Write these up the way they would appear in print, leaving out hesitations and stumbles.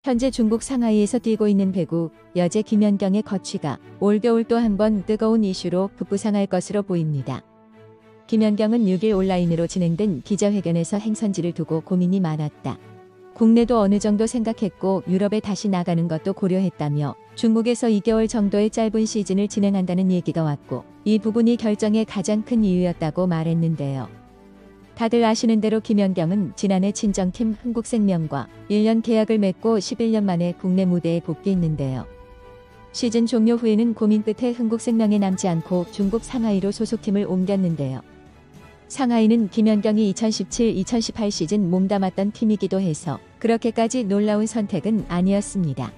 현재 중국 상하이에서 뛰고 있는 배구 여제 김연경의 거취가 올겨울 또 한 번 뜨거운 이슈로 급부상할 것으로 보입니다. 김연경은 6일 온라인으로 진행된 기자회견에서 행선지를 두고 고민이 많았다. 국내도 어느 정도 생각했고 유럽에 다시 나가는 것도 고려했다며 중국에서 2개월 정도의 짧은 시즌을 진행한다는 얘기가 왔고 이 부분이 결정의 가장 큰 이유였다고 말했는데요. 다들 아시는 대로 김연경은 지난해 친정팀 흥국생명과 1년 계약을 맺고 11년 만에 국내 무대에 복귀했는데요. 시즌 종료 후에는 고민 끝에 흥국생명에 남지 않고 중국 상하이로 소속팀을 옮겼는데요. 상하이는 김연경이 2017-2018 시즌 몸담았던 팀이기도 해서 그렇게까지 놀라운 선택은 아니었습니다.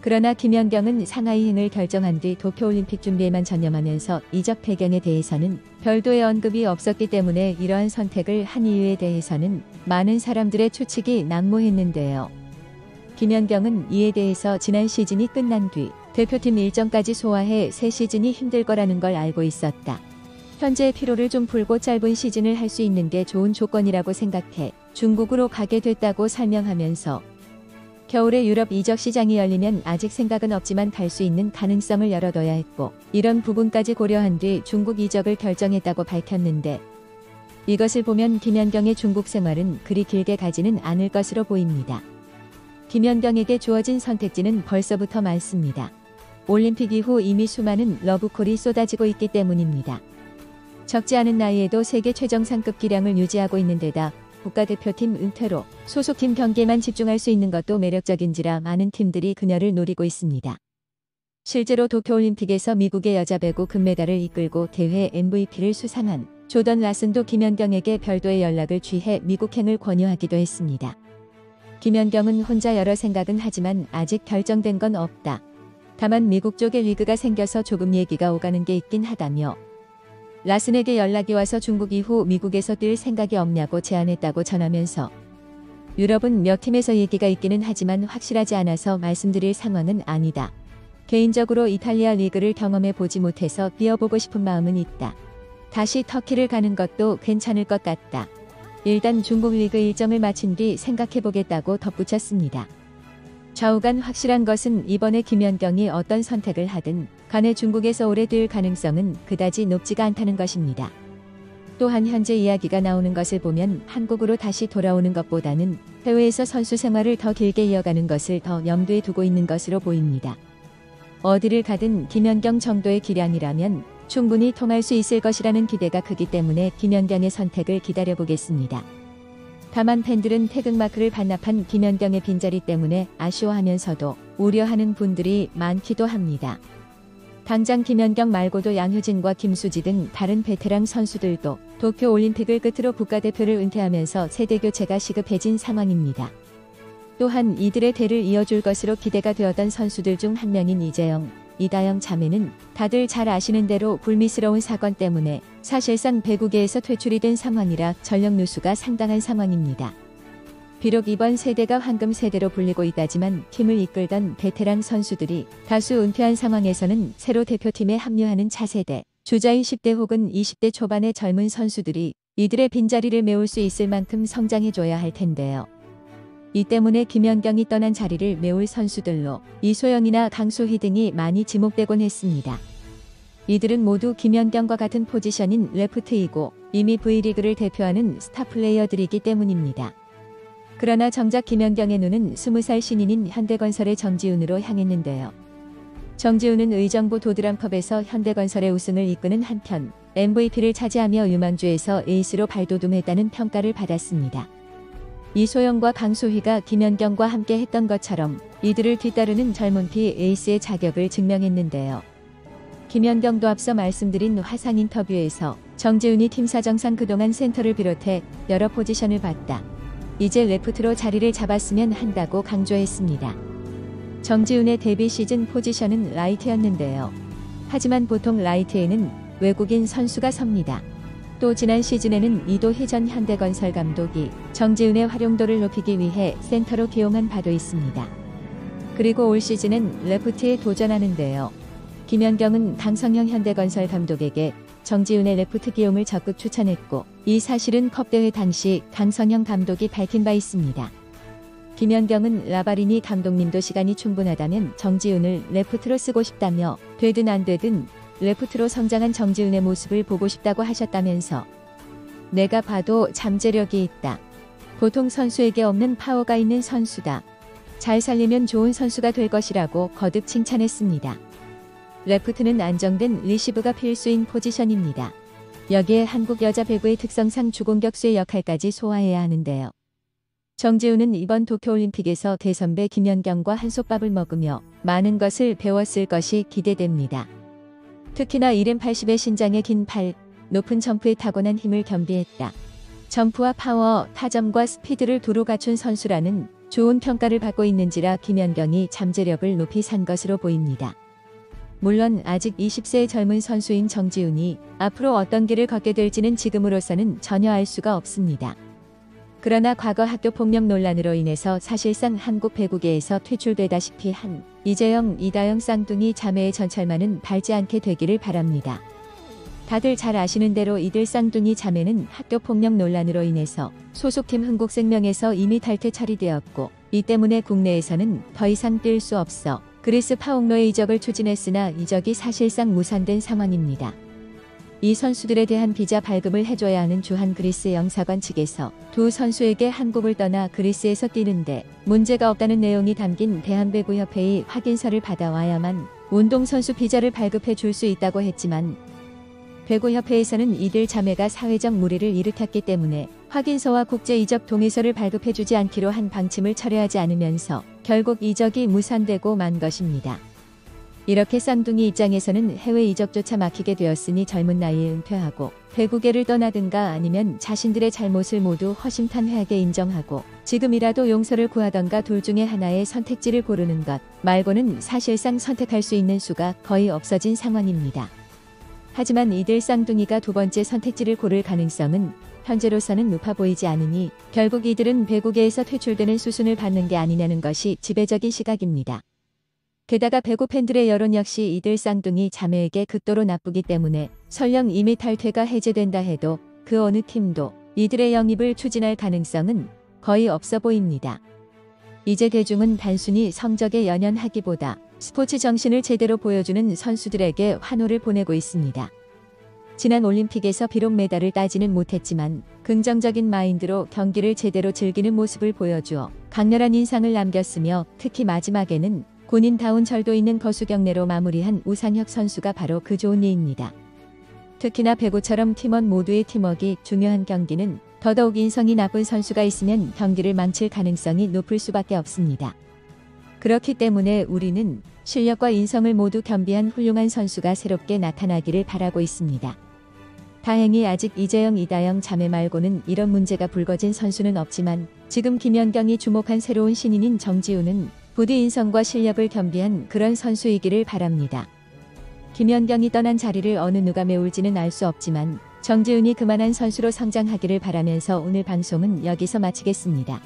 그러나 김연경은 상하이행을 결정한 뒤 도쿄올림픽 준비에만 전념하면서 이적 배경에 대해서는 별도의 언급이 없었기 때문에 이러한 선택을 한 이유에 대해서는 많은 사람들의 추측이 난무했는데요. 김연경은 이에 대해서 지난 시즌이 끝난 뒤 대표팀 일정까지 소화해 새 시즌이 힘들 거라는 걸 알고 있었다. 현재 피로를 좀 풀고 짧은 시즌을 할 수 있는 게 좋은 조건이라고 생각해 중국으로 가게 됐다고 설명하면서 겨울에 유럽 이적 시장이 열리면 아직 생각은 없지만 갈 수 있는 가능성을 열어둬야 했고 이런 부분까지 고려한 뒤 중국 이적을 결정했다고 밝혔는데 이것을 보면 김연경의 중국 생활은 그리 길게 가지는 않을 것으로 보입니다. 김연경에게 주어진 선택지는 벌써부터 많습니다. 올림픽 이후 이미 수많은 러브콜이 쏟아지고 있기 때문입니다. 적지 않은 나이에도 세계 최정상급 기량을 유지하고 있는 데다 국가대표팀 은퇴로 소속팀 경기에만 집중할 수 있는 것도 매력적인지라 많은 팀들이 그녀를 노리고 있습니다. 실제로 도쿄올림픽에서 미국의 여자 배구 금메달을 이끌고 대회 MVP를 수상한 조던 라슨도 김연경에게 별도의 연락을 취해 미국행을 권유하기도 했습니다. 김연경은 혼자 여러 생각은 하지만 아직 결정된 건 없다. 다만 미국 쪽에 리그가 생겨서 조금 얘기가 오가는 게 있긴 하다며 라슨에게 연락이 와서 중국 이후 미국에서 뛸 생각이 없냐고 제안했다고 전하면서 유럽은 몇 팀에서 얘기가 있기는 하지만 확실하지 않아서 말씀드릴 상황은 아니다. 개인적으로 이탈리아 리그를 경험해 보지 못해서 뛰어보고 싶은 마음은 있다. 다시 터키를 가는 것도 괜찮을 것 같다. 일단 중국 리그 일정을 마친 뒤 생각해보겠다고 덧붙였습니다. 좌우간 확실한 것은 이번에 김연경이 어떤 선택을 하든 간에 중국에서 오래 뛸 가능성은 그다지 높지가 않다는 것입니다. 또한 현재 이야기가 나오는 것을 보면 한국으로 다시 돌아오는 것보다는 해외에서 선수 생활을 더 길게 이어가는 것을 더 염두에 두고 있는 것으로 보입니다. 어디를 가든 김연경 정도의 기량이라면 충분히 통할 수 있을 것이라는 기대가 크기 때문에 김연경의 선택을 기다려보겠습니다. 다만 팬들은 태극마크를 반납한 김연경의 빈자리 때문에 아쉬워하면서도 우려하는 분들이 많기도 합니다. 당장 김연경 말고도 양효진과 김수지 등 다른 베테랑 선수들도 도쿄올림픽을 끝으로 국가대표를 은퇴하면서 세대교체가 시급해진 상황입니다. 또한 이들의 대를 이어줄 것으로 기대가 되었던 선수들 중 한 명인 이재영, 이다영 자매는 다들 잘 아시는 대로 불미스러운 사건 때문에 사실상 배구계에서 퇴출이 된 상황이라 전력 누수가 상당한 상황입니다. 비록 이번 세대가 황금 세대로 불리고 있다지만 팀을 이끌던 베테랑 선수들이 다수 은퇴한 상황에서는 새로 대표팀에 합류하는 차세대, 주자인 10대 혹은 20대 초반의 젊은 선수들이 이들의 빈자리를 메울 수 있을 만큼 성장해줘야 할 텐데요. 이 때문에 김연경이 떠난 자리를 메울 선수들로 이소영이나 강소희 등이 많이 지목되곤 했습니다. 이들은 모두 김연경과 같은 포지션인 레프트이고 이미 V리그를 대표하는 스타 플레이어들이기 때문입니다. 그러나 정작 김연경의 눈은 20살 신인인 현대건설의 정지훈으로 향했는데요. 정지훈은 의정부 도드람컵에서 현대건설의 우승을 이끄는 한편 MVP를 차지하며 유망주에서 에이스로 발돋움했다는 평가를 받았습니다. 이소영과 강소희가 김연경과 함께 했던 것처럼 이들을 뒤따르는 젊은 피 에이스의 자격을 증명했는데요. 김연경도 앞서 말씀드린 화상 인터뷰에서 정지훈이 팀 사정상 그동안 센터를 비롯해 여러 포지션을 봤다. 이제 레프트로 자리를 잡았으면 한다고 강조했습니다. 정지훈의 데뷔 시즌 포지션은 라이트였는데요. 하지만 보통 라이트에는 외국인 선수가 섭니다. 또 지난 시즌에는 이도희 전 현대건설 감독이 정지훈의 활용도를 높이기 위해 센터로 기용한 바도 있습니다. 그리고 올 시즌은 레프트에 도전하는데요. 김연경은 강성형 현대건설 감독에게 정지훈의 레프트 기용을 적극 추천했고 이 사실은 컵대회 당시 강성형 감독이 밝힌 바 있습니다. 김연경은 라바리니 감독님도 시간이 충분하다면 정지훈을 레프트로 쓰고 싶다며 되든 안 되든 레프트로 성장한 정지훈의 모습을 보고 싶다고 하셨다면서 내가 봐도 잠재력이 있다. 보통 선수에게 없는 파워가 있는 선수다. 잘 살리면 좋은 선수가 될 것이라고 거듭 칭찬했습니다. 레프트는 안정된 리시브가 필수인 포지션입니다. 여기에 한국 여자 배구의 특성상 주공격수의 역할까지 소화해야 하는데요. 정지훈은 이번 도쿄올림픽에서 대선배 김연경과 한솥밥을 먹으며 많은 것을 배웠을 것이 기대됩니다. 특히나 1m80의 신장의 긴 팔, 높은 점프에 타고난 힘을 겸비했다. 점프와 파워, 타점과 스피드를 두루 갖춘 선수라는 좋은 평가를 받고 있는지라 김연경이 잠재력을 높이 산 것으로 보입니다. 물론 아직 20세의 젊은 선수인 정지훈이 앞으로 어떤 길을 걷게 될지는 지금으로서는 전혀 알 수가 없습니다. 그러나 과거 학교폭력 논란으로 인해서 사실상 한국 배구계에서 퇴출되다시피 한 이재영, 이다영 쌍둥이 자매의 전철만은 밟지 않게 되기를 바랍니다. 다들 잘 아시는 대로 이들 쌍둥이 자매는 학교폭력 논란으로 인해서 소속팀 흥국생명에서 이미 탈퇴 처리되었고 이 때문에 국내에서는 더 이상 뛸 수 없어 그리스 파옥로의 이적을 추진했으나 이적이 사실상 무산된 상황입니다. 이 선수들에 대한 비자 발급을 해줘야 하는 주한 그리스 영사관 측에서 두 선수에게 한국을 떠나 그리스에서 뛰는데 문제가 없다는 내용이 담긴 대한배구협회의 확인서를 받아와야만 운동선수 비자를 발급해 줄 수 있다고 했지만 배구협회에서는 이들 자매가 사회적 물의를 일으켰기 때문에 확인서와 국제 이적 동의서를 발급해주지 않기로 한 방침을 철회하지 않으면서 결국 이적이 무산되고 만 것입니다. 이렇게 쌍둥이 입장에서는 해외 이적조차 막히게 되었으니 젊은 나이에 은퇴하고 배구계를 떠나든가 아니면 자신들의 잘못을 모두 허심탄회하게 인정하고 지금이라도 용서를 구하던가 둘 중에 하나의 선택지를 고르는 것 말고는 사실상 선택할 수 있는 수가 거의 없어진 상황입니다. 하지만 이들 쌍둥이가 두 번째 선택지를 고를 가능성은 현재로서는 높아 보이지 않으니 결국 이들은 배구계에서 퇴출되는 수순을 밟는 게 아니냐는 것이 지배적인 시각입니다. 게다가 배구 팬들의 여론 역시 이들 쌍둥이 자매에게 극도로 나쁘기 때문에 설령 이미 탈퇴가 해제된다 해도 그 어느 팀도 이들의 영입을 추진할 가능성은 거의 없어 보입니다. 이제 대중은 단순히 성적에 연연하기보다 스포츠 정신을 제대로 보여주는 선수들에게 환호를 보내고 있습니다. 지난 올림픽에서 비록 메달을 따지는 못했지만 긍정적인 마인드로 경기를 제대로 즐기는 모습을 보여주어 강렬한 인상을 남겼으며 특히 마지막에는 군인다운 절도 있는 거수 경례로 마무리한 우상혁 선수가 바로 그 좋은 예입니다. 특히나 배구처럼 팀원 모두의 팀워크가 중요한 경기는 더더욱 인성이 나쁜 선수가 있으면 경기를 망칠 가능성이 높을 수밖에 없습니다. 그렇기 때문에 우리는 실력과 인성을 모두 겸비한 훌륭한 선수가 새롭게 나타나기를 바라고 있습니다. 다행히 아직 이재영, 이다영 자매 말고는 이런 문제가 불거진 선수는 없지만 지금 김연경이 주목한 새로운 신인인 정지훈은 부디 인성과 실력을 겸비한 그런 선수이기를 바랍니다. 김연경이 떠난 자리를 어느 누가 메울지는 알 수 없지만 정지훈이 그만한 선수로 성장하기를 바라면서 오늘 방송은 여기서 마치겠습니다.